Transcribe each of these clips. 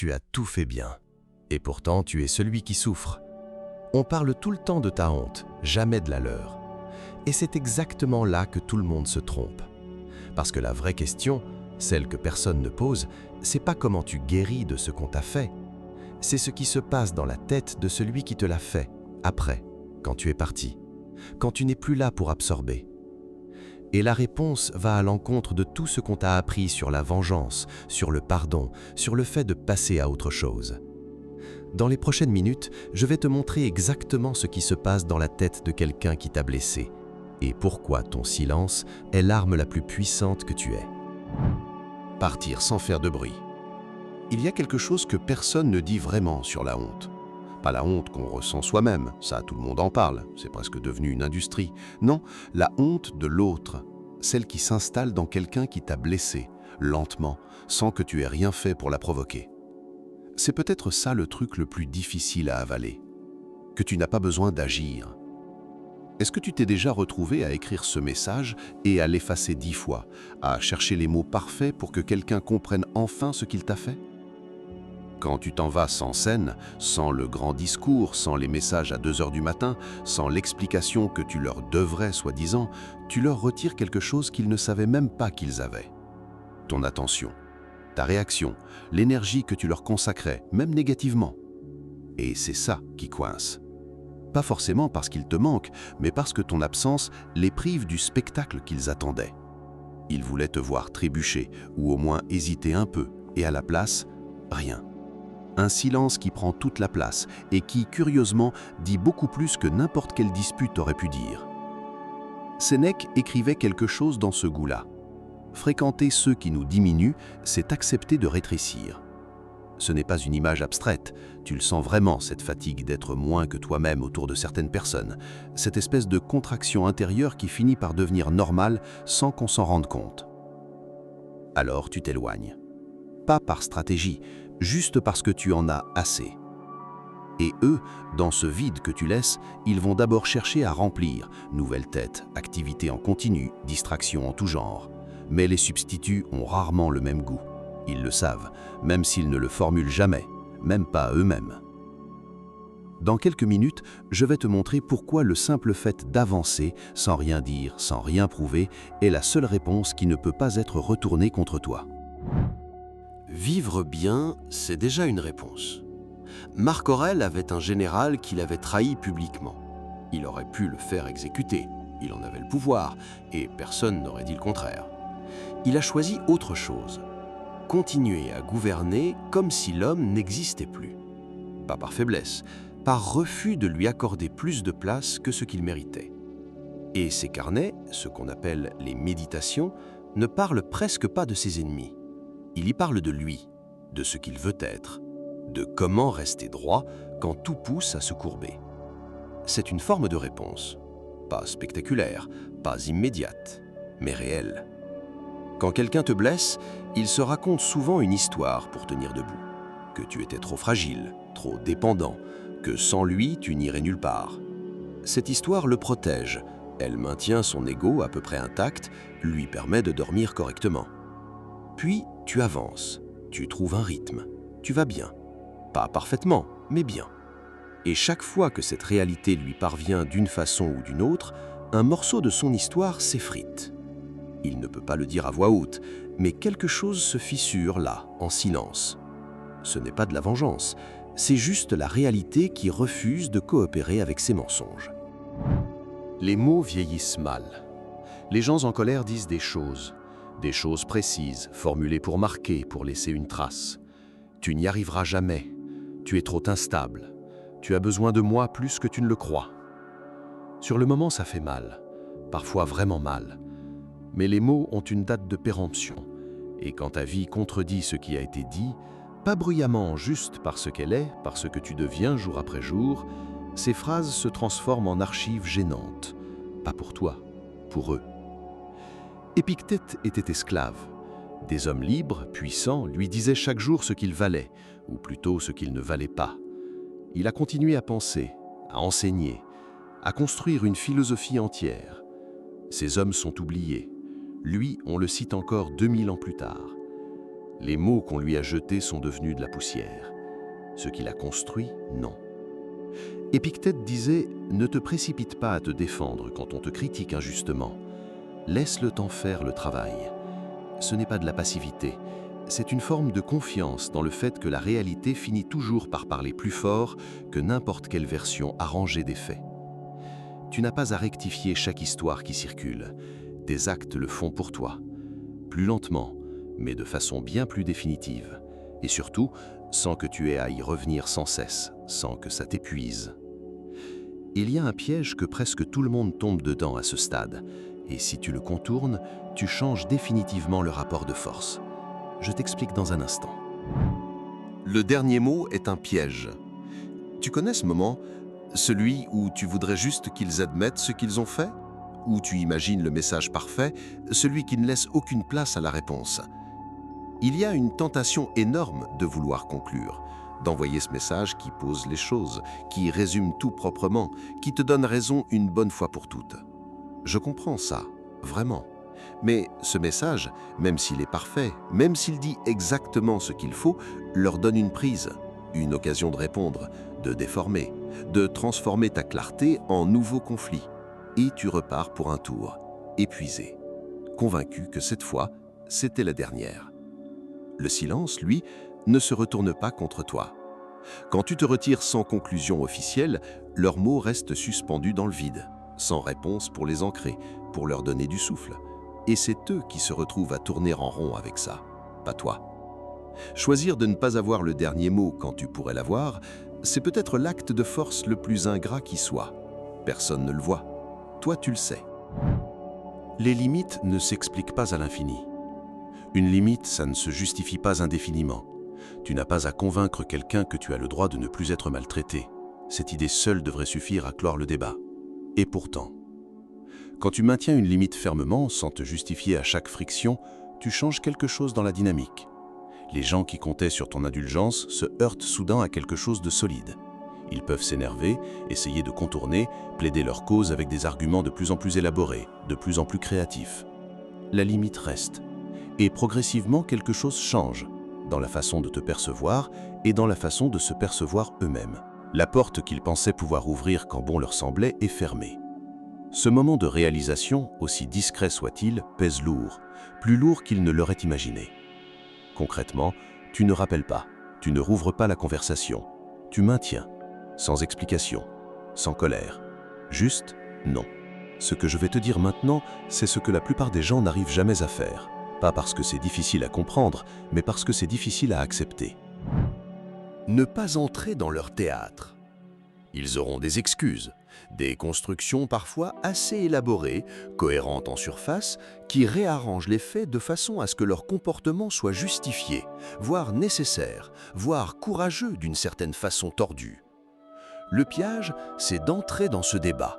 Tu as tout fait bien. Et pourtant, tu es celui qui souffre. On parle tout le temps de ta honte, jamais de la leur. Et c'est exactement là que tout le monde se trompe. Parce que la vraie question, celle que personne ne pose, c'est pas comment tu guéris de ce qu'on t'a fait. C'est ce qui se passe dans la tête de celui qui te l'a fait, après, quand tu es parti, quand tu n'es plus là pour absorber. Et la réponse va à l'encontre de tout ce qu'on t'a appris sur la vengeance, sur le pardon, sur le fait de passer à autre chose. Dans les prochaines minutes, je vais te montrer exactement ce qui se passe dans la tête de quelqu'un qui t'a blessé et pourquoi ton silence est l'arme la plus puissante que tu aies. Partir sans faire de bruit. Il y a quelque chose que personne ne dit vraiment sur la honte. Pas la honte qu'on ressent soi-même, ça tout le monde en parle, c'est presque devenu une industrie. Non, la honte de l'autre, celle qui s'installe dans quelqu'un qui t'a blessé, lentement, sans que tu aies rien fait pour la provoquer. C'est peut-être ça le truc le plus difficile à avaler, que tu n'as pas besoin d'agir. Est-ce que tu t'es déjà retrouvé à écrire ce message et à l'effacer 10 fois, à chercher les mots parfaits pour que quelqu'un comprenne enfin ce qu'il t'a fait ? Quand tu t'en vas sans scène, sans le grand discours, sans les messages à 2 heures du matin, sans l'explication que tu leur devrais soi-disant, tu leur retires quelque chose qu'ils ne savaient même pas qu'ils avaient. Ton attention, ta réaction, l'énergie que tu leur consacrais, même négativement. Et c'est ça qui coince. Pas forcément parce qu'ils te manquent, mais parce que ton absence les prive du spectacle qu'ils attendaient. Ils voulaient te voir trébucher, ou au moins hésiter un peu, et à la place, rien. Un silence qui prend toute la place et qui, curieusement, dit beaucoup plus que n'importe quelle dispute aurait pu dire. Sénèque écrivait quelque chose dans ce goût-là. Fréquenter ceux qui nous diminuent, c'est accepter de rétrécir. Ce n'est pas une image abstraite, tu le sens vraiment, cette fatigue d'être moins que toi-même autour de certaines personnes, cette espèce de contraction intérieure qui finit par devenir normale sans qu'on s'en rende compte. Alors tu t'éloignes. Pas par stratégie, juste parce que tu en as assez. Et eux, dans ce vide que tu laisses, ils vont d'abord chercher à remplir, nouvelles têtes, activités en continu, distractions en tout genre. Mais les substituts ont rarement le même goût. Ils le savent, même s'ils ne le formulent jamais, même pas eux-mêmes. Dans quelques minutes, je vais te montrer pourquoi le simple fait d'avancer, sans rien dire, sans rien prouver, est la seule réponse qui ne peut pas être retournée contre toi. Vivre bien, c'est déjà une réponse. Marc Aurèle avait un général qui l'avait trahi publiquement. Il aurait pu le faire exécuter, il en avait le pouvoir, et personne n'aurait dit le contraire. Il a choisi autre chose, continuer à gouverner comme si l'homme n'existait plus. Pas par faiblesse, par refus de lui accorder plus de place que ce qu'il méritait. Et ses carnets, ce qu'on appelle les méditations, ne parlent presque pas de ses ennemis. Il y parle de lui, de ce qu'il veut être, de comment rester droit quand tout pousse à se courber. C'est une forme de réponse, pas spectaculaire, pas immédiate, mais réelle. Quand quelqu'un te blesse, il se raconte souvent une histoire pour tenir debout, que tu étais trop fragile, trop dépendant, que sans lui, tu n'irais nulle part. Cette histoire le protège, elle maintient son ego à peu près intact, lui permet de dormir correctement. Puis, tu avances, tu trouves un rythme, tu vas bien. Pas parfaitement, mais bien. Et chaque fois que cette réalité lui parvient d'une façon ou d'une autre, un morceau de son histoire s'effrite. Il ne peut pas le dire à voix haute, mais quelque chose se fissure là, en silence. Ce n'est pas de la vengeance, c'est juste la réalité qui refuse de coopérer avec ses mensonges. Les mots vieillissent mal. Les gens en colère disent des choses précises, formulées pour marquer, pour laisser une trace. Tu n'y arriveras jamais, tu es trop instable, tu as besoin de moi plus que tu ne le crois. Sur le moment, ça fait mal, parfois vraiment mal. Mais les mots ont une date de péremption, et quand ta vie contredit ce qui a été dit, pas bruyamment, juste parce qu'elle est, parce que tu deviens jour après jour, ces phrases se transforment en archives gênantes, pas pour toi, pour eux. Épictète était esclave. Des hommes libres, puissants, lui disaient chaque jour ce qu'il valait, ou plutôt ce qu'il ne valait pas. Il a continué à penser, à enseigner, à construire une philosophie entière. Ces hommes sont oubliés. Lui, on le cite encore 2000 ans plus tard. Les mots qu'on lui a jetés sont devenus de la poussière. Ce qu'il a construit, non. Épictète disait « Ne te précipite pas à te défendre quand on te critique injustement. Laisse le temps faire le travail. » Ce n'est pas de la passivité, c'est une forme de confiance dans le fait que la réalité finit toujours par parler plus fort que n'importe quelle version arrangée des faits. Tu n'as pas à rectifier chaque histoire qui circule. Tes actes le font pour toi. Plus lentement, mais de façon bien plus définitive. Et surtout, sans que tu aies à y revenir sans cesse, sans que ça t'épuise. Il y a un piège que presque tout le monde tombe dedans à ce stade. Et si tu le contournes, tu changes définitivement le rapport de force. Je t'explique dans un instant. Le dernier mot est un piège. Tu connais ce moment, celui où tu voudrais juste qu'ils admettent ce qu'ils ont fait? Où tu imagines le message parfait, celui qui ne laisse aucune place à la réponse. Il y a une tentation énorme de vouloir conclure, d'envoyer ce message qui pose les choses, qui résume tout proprement, qui te donne raison une bonne fois pour toutes. Je comprends ça, vraiment. Mais ce message, même s'il est parfait, même s'il dit exactement ce qu'il faut, leur donne une prise, une occasion de répondre, de déformer, de transformer ta clarté en nouveau conflit. Et tu repars pour un tour, épuisé, convaincu que cette fois, c'était la dernière. Le silence, lui, ne se retourne pas contre toi. Quand tu te retires sans conclusion officielle, leurs mots restent suspendus dans le vide, sans réponse pour les ancrer, pour leur donner du souffle. Et c'est eux qui se retrouvent à tourner en rond avec ça, pas toi. Choisir de ne pas avoir le dernier mot quand tu pourrais l'avoir, c'est peut-être l'acte de force le plus ingrat qui soit. Personne ne le voit. Toi, tu le sais. Les limites ne s'expliquent pas à l'infini. Une limite, ça ne se justifie pas indéfiniment. Tu n'as pas à convaincre quelqu'un que tu as le droit de ne plus être maltraité. Cette idée seule devrait suffire à clore le débat. Et pourtant, quand tu maintiens une limite fermement, sans te justifier à chaque friction, tu changes quelque chose dans la dynamique. Les gens qui comptaient sur ton indulgence se heurtent soudain à quelque chose de solide. Ils peuvent s'énerver, essayer de contourner, plaider leur cause avec des arguments de plus en plus élaborés, de plus en plus créatifs. La limite reste. Et progressivement, quelque chose change, dans la façon de te percevoir et dans la façon de se percevoir eux-mêmes. La porte qu'ils pensaient pouvoir ouvrir quand bon leur semblait est fermée. Ce moment de réalisation, aussi discret soit-il, pèse lourd, plus lourd qu'ils ne l'auraient imaginé. Concrètement, tu ne rappelles pas, tu ne rouvres pas la conversation, tu maintiens, sans explication, sans colère. Juste non. Ce que je vais te dire maintenant, c'est ce que la plupart des gens n'arrivent jamais à faire. Pas parce que c'est difficile à comprendre, mais parce que c'est difficile à accepter. Ne pas entrer dans leur théâtre. Ils auront des excuses, des constructions parfois assez élaborées, cohérentes en surface, qui réarrangent les faits de façon à ce que leur comportement soit justifié, voire nécessaire, voire courageux d'une certaine façon tordue. Le piège, c'est d'entrer dans ce débat,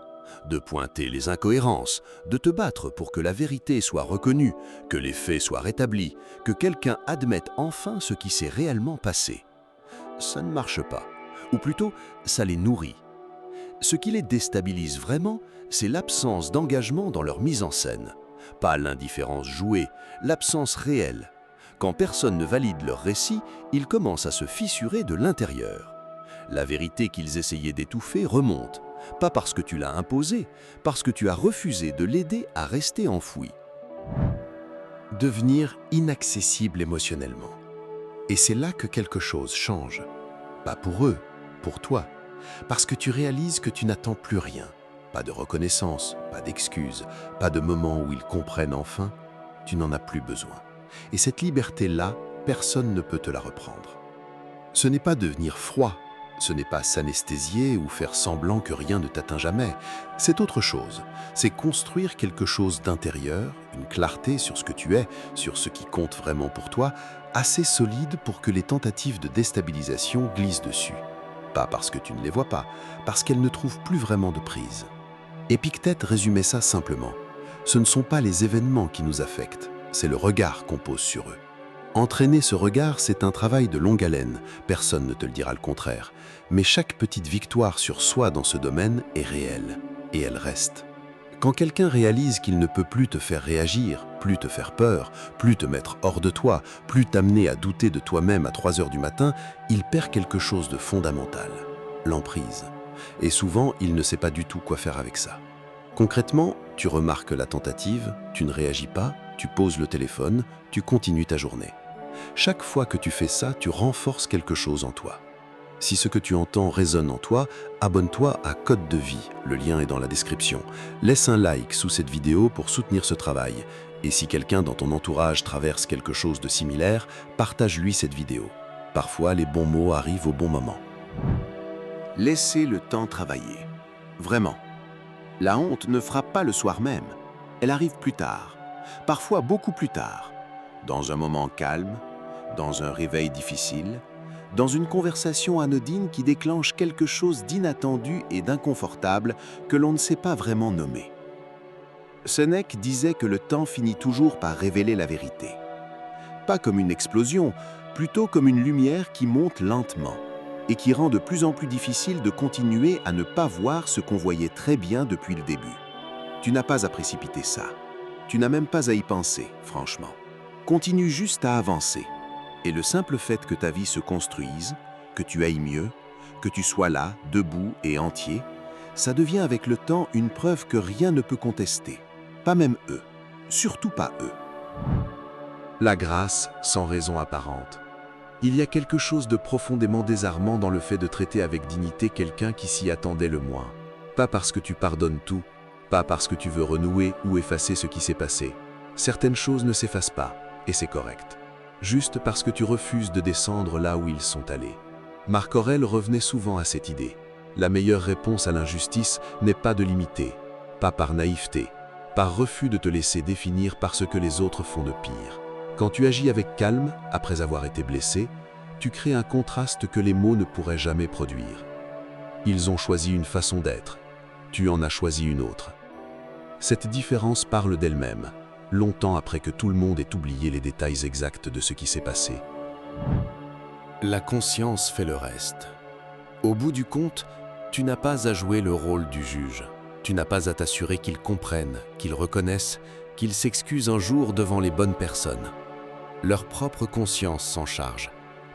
de pointer les incohérences, de te battre pour que la vérité soit reconnue, que les faits soient rétablis, que quelqu'un admette enfin ce qui s'est réellement passé. Ça ne marche pas, ou plutôt, ça les nourrit. Ce qui les déstabilise vraiment, c'est l'absence d'engagement dans leur mise en scène. Pas l'indifférence jouée, l'absence réelle. Quand personne ne valide leur récit, ils commencent à se fissurer de l'intérieur. La vérité qu'ils essayaient d'étouffer remonte, pas parce que tu l'as imposée, parce que tu as refusé de l'aider à rester enfoui. Devenir inaccessible émotionnellement. Et c'est là que quelque chose change. Pas pour eux, pour toi. Parce que tu réalises que tu n'attends plus rien. Pas de reconnaissance, pas d'excuses, pas de moment où ils comprennent enfin. Tu n'en as plus besoin. Et cette liberté-là, personne ne peut te la reprendre. Ce n'est pas devenir froid, ce n'est pas s'anesthésier ou faire semblant que rien ne t'atteint jamais. C'est autre chose. C'est construire quelque chose d'intérieur, une clarté sur ce que tu es, sur ce qui compte vraiment pour toi, assez solide pour que les tentatives de déstabilisation glissent dessus. Pas parce que tu ne les vois pas, parce qu'elles ne trouvent plus vraiment de prise. Épictète résumait ça simplement. Ce ne sont pas les événements qui nous affectent, c'est le regard qu'on pose sur eux. Entraîner ce regard, c'est un travail de longue haleine, personne ne te le dira le contraire. Mais chaque petite victoire sur soi dans ce domaine est réelle, et elle reste. Quand quelqu'un réalise qu'il ne peut plus te faire réagir, plus te faire peur, plus te mettre hors de toi, plus t'amener à douter de toi-même à 3 heures du matin, il perd quelque chose de fondamental, l'emprise. Et souvent, il ne sait pas du tout quoi faire avec ça. Concrètement, tu remarques la tentative, tu ne réagis pas, tu poses le téléphone, tu continues ta journée. Chaque fois que tu fais ça, tu renforces quelque chose en toi. Si ce que tu entends résonne en toi, abonne-toi à Code de Vie, le lien est dans la description. Laisse un like sous cette vidéo pour soutenir ce travail. Et si quelqu'un dans ton entourage traverse quelque chose de similaire, partage-lui cette vidéo. Parfois, les bons mots arrivent au bon moment. Laissez le temps travailler. Vraiment. La honte ne frappe pas le soir même. Elle arrive plus tard. Parfois beaucoup plus tard. Dans un moment calme, dans un réveil difficile, dans une conversation anodine qui déclenche quelque chose d'inattendu et d'inconfortable que l'on ne sait pas vraiment nommer. Sénèque disait que le temps finit toujours par révéler la vérité. Pas comme une explosion, plutôt comme une lumière qui monte lentement et qui rend de plus en plus difficile de continuer à ne pas voir ce qu'on voyait très bien depuis le début. Tu n'as pas à précipiter ça. Tu n'as même pas à y penser, franchement. Continue juste à avancer. Et le simple fait que ta vie se construise, que tu ailles mieux, que tu sois là, debout et entier, ça devient avec le temps une preuve que rien ne peut contester. Pas même eux. Surtout pas eux. La grâce sans raison apparente. Il y a quelque chose de profondément désarmant dans le fait de traiter avec dignité quelqu'un qui s'y attendait le moins. Pas parce que tu pardonnes tout, pas parce que tu veux renouer ou effacer ce qui s'est passé. Certaines choses ne s'effacent pas, et c'est correct. Juste parce que tu refuses de descendre là où ils sont allés. Marc Aurèle revenait souvent à cette idée. La meilleure réponse à l'injustice n'est pas de l'imiter, pas par naïveté, par refus de te laisser définir par ce que les autres font de pire. Quand tu agis avec calme, après avoir été blessé, tu crées un contraste que les mots ne pourraient jamais produire. Ils ont choisi une façon d'être, tu en as choisi une autre. Cette différence parle d'elle-même, longtemps après que tout le monde ait oublié les détails exacts de ce qui s'est passé. La conscience fait le reste. Au bout du compte, tu n'as pas à jouer le rôle du juge. Tu n'as pas à t'assurer qu'ils comprennent, qu'ils reconnaissent, qu'ils s'excusent un jour devant les bonnes personnes. Leur propre conscience s'en charge.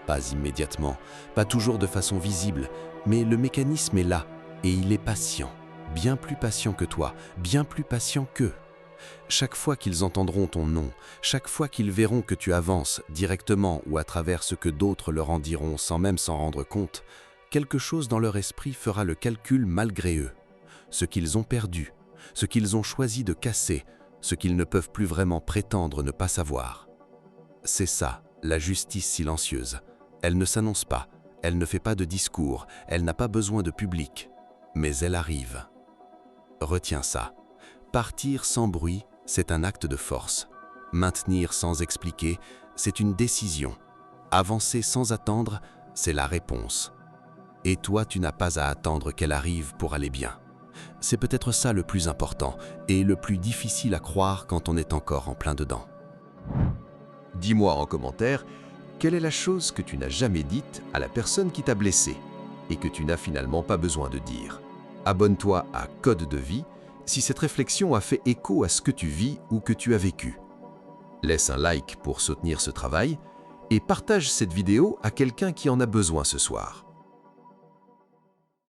Pas immédiatement, pas toujours de façon visible, mais le mécanisme est là et il est patient. Bien plus patient que toi, bien plus patient qu'eux. Chaque fois qu'ils entendront ton nom, chaque fois qu'ils verront que tu avances directement ou à travers ce que d'autres leur en diront sans même s'en rendre compte, quelque chose dans leur esprit fera le calcul malgré eux. Ce qu'ils ont perdu, ce qu'ils ont choisi de casser, ce qu'ils ne peuvent plus vraiment prétendre ne pas savoir. C'est ça, la justice silencieuse. Elle ne s'annonce pas, elle ne fait pas de discours, elle n'a pas besoin de public, mais elle arrive. Retiens ça. Partir sans bruit, c'est un acte de force. Maintenir sans expliquer, c'est une décision. Avancer sans attendre, c'est la réponse. Et toi, tu n'as pas à attendre qu'elle arrive pour aller bien. C'est peut-être ça le plus important et le plus difficile à croire quand on est encore en plein dedans. Dis-moi en commentaire, quelle est la chose que tu n'as jamais dite à la personne qui t'a blessé et que tu n'as finalement pas besoin de dire. Abonne-toi à Code de Vie si cette réflexion a fait écho à ce que tu vis ou que tu as vécu. Laisse un like pour soutenir ce travail et partage cette vidéo à quelqu'un qui en a besoin ce soir.